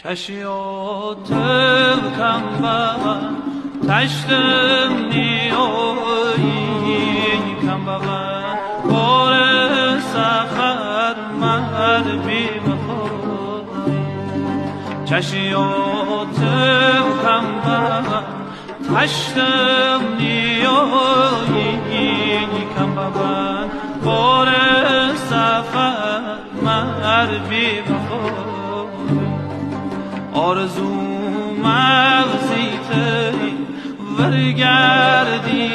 چشیاتم کم بغن تشتم نیایی کم بغن بار سفر مر بی وفایی چشیاتم کم بغن تشتم نیایی کم بغن بار سفر مر بی وفایی آرزو مغزیتی ورگردی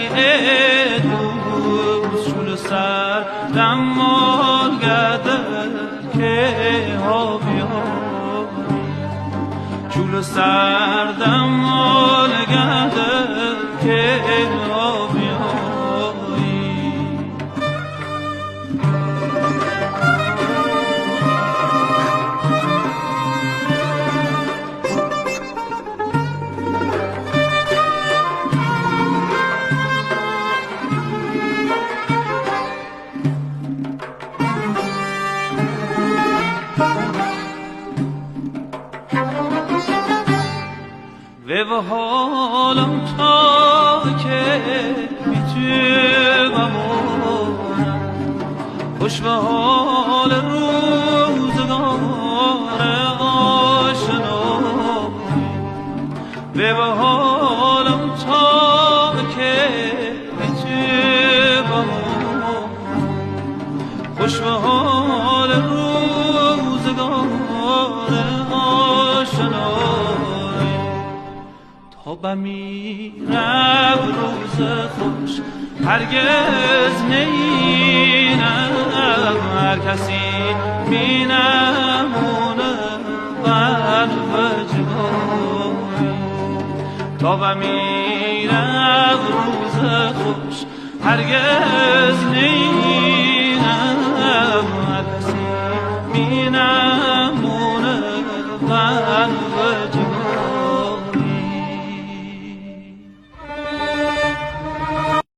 دوست شل سر دمال گردر که ها بیایی شل سر دمال گردر که ها بیایی و حالم تا که میتونم خوش به حال روزگار آشنایی و حالم تا که میتونم خوش به حال روزگار آشنایی تا بمیرم روز خوش هرگز نینم هر کسی می نمونه بر وجهایی تا بمیرم روز خوش هرگز نینم